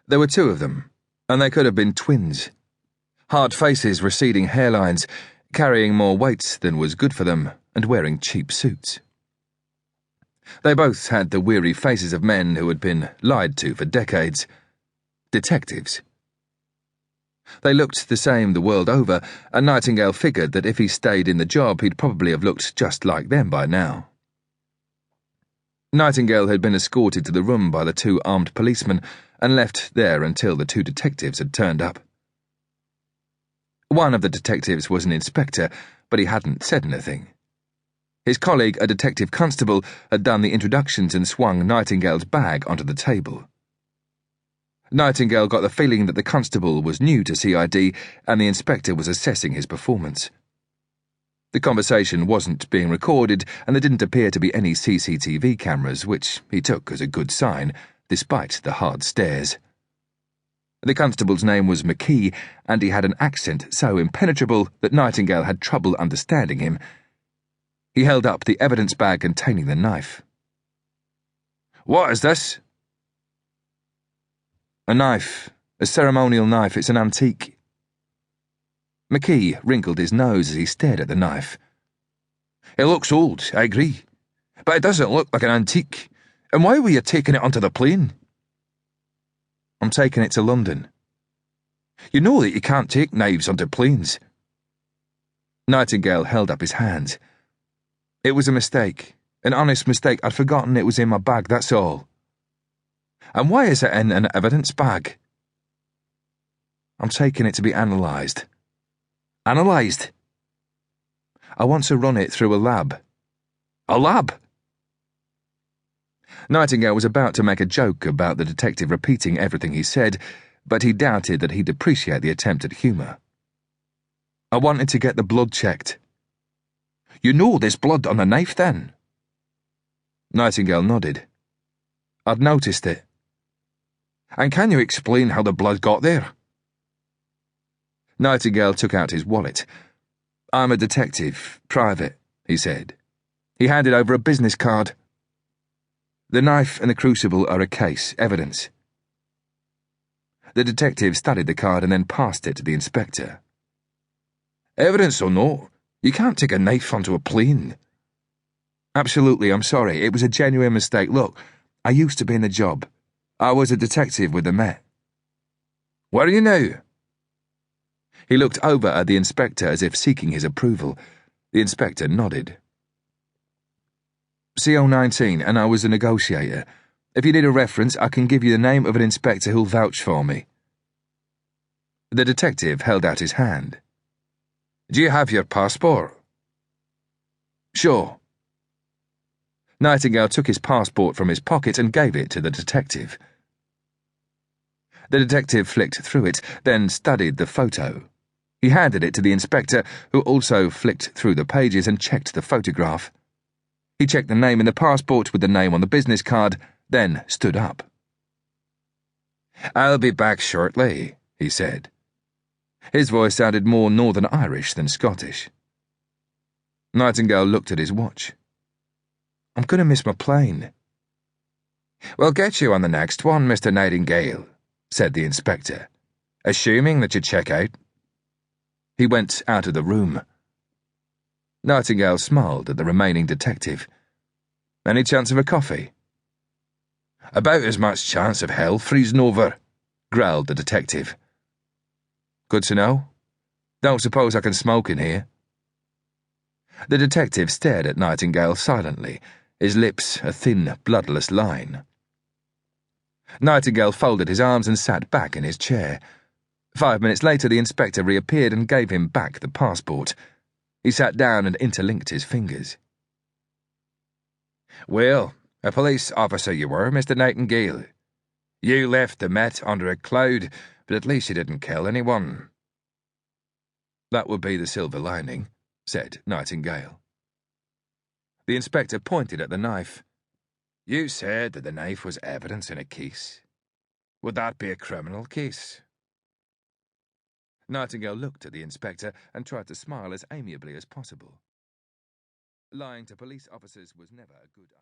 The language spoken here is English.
There were two of them, and they could have been twins. Hard faces, receding hairlines, carrying more weight than was good for them, and wearing cheap suits. They both had the weary faces of men who had been lied to for decades. Detectives. They looked the same the world over, and Nightingale figured that if he stayed in the job, he'd probably have looked just like them by now. Nightingale had been escorted to the room by the two armed policemen and left there until the two detectives had turned up. One of the detectives was an inspector, but he hadn't said anything. His colleague, a detective constable, had done the introductions and swung Nightingale's bag onto the table. Nightingale got the feeling that the constable was new to CID and the inspector was assessing his performance. The conversation wasn't being recorded and there didn't appear to be any CCTV cameras, which he took as a good sign, despite the hard stares. The constable's name was McKee, and he had an accent so impenetrable that Nightingale had trouble understanding him. He held up the evidence bag containing the knife. "What is this?" "A knife. A ceremonial knife. It's an antique." McKee wrinkled his nose as he stared at the knife. "It looks old, I agree. But it doesn't look like an antique. And why were you taking it onto the plane?" "I'm taking it to London." "You know that you can't take knives onto planes." Nightingale held up his hands. "It was a mistake. An honest mistake. I'd forgotten it was in my bag, that's all." "And why is it in an evidence bag?" "I'm taking it to be analysed." "Analysed?" "I want to run it through a lab." "A lab?" Nightingale was about to make a joke about the detective repeating everything he said, but he doubted that he'd appreciate the attempt at humour. "I wanted to get the blood checked." "You know there's blood on the knife, then?" Nightingale nodded. "I'd noticed it." "And can you explain how the blood got there?" Nightingale took out his wallet. "I'm a detective, private," he said. He handed over a business card. "The knife and the crucible are a case, evidence." The detective studied the card and then passed it to the inspector. "Evidence or no, you can't take a knife onto a plane." "Absolutely, I'm sorry. It was a genuine mistake. Look, I used to be in the job. I was a detective with the Met." "Where are you now?" He looked over at the inspector as if seeking his approval. The inspector nodded. "CO19, and I was a negotiator. If you need a reference, I can give you the name of an inspector who'll vouch for me." The detective held out his hand. "Do you have your passport?" "Sure." Nightingale took his passport from his pocket and gave it to the detective. The detective flicked through it, then studied the photo. He handed it to the inspector, who also flicked through the pages and checked the photograph. He checked the name in the passport with the name on the business card, then stood up. "I'll be back shortly," he said. His voice sounded more Northern Irish than Scottish. Nightingale looked at his watch. "I'm going to miss my plane." "We'll get you on the next one, Mr. Nightingale," said the inspector, "assuming that you check out." He went out of the room. Nightingale smiled at the remaining detective. "Any chance of a coffee?" "About as much chance of hell freezing over," growled the detective. "Good to know. Don't suppose I can smoke in here?" The detective stared at Nightingale silently, his lips a thin, bloodless line. Nightingale folded his arms and sat back in his chair. 5 minutes later, the inspector reappeared and gave him back the passport. He sat down and interlinked his fingers. "Well, a police officer you were, Mr. Nightingale. You left the Met under a cloud, but at least you didn't kill anyone." "That would be the silver lining," said Nightingale. The inspector pointed at the knife. "You said that the knife was evidence in a case. Would that be a criminal case?" Nightingale looked at the inspector and tried to smile as amiably as possible. Lying to police officers was never a good idea.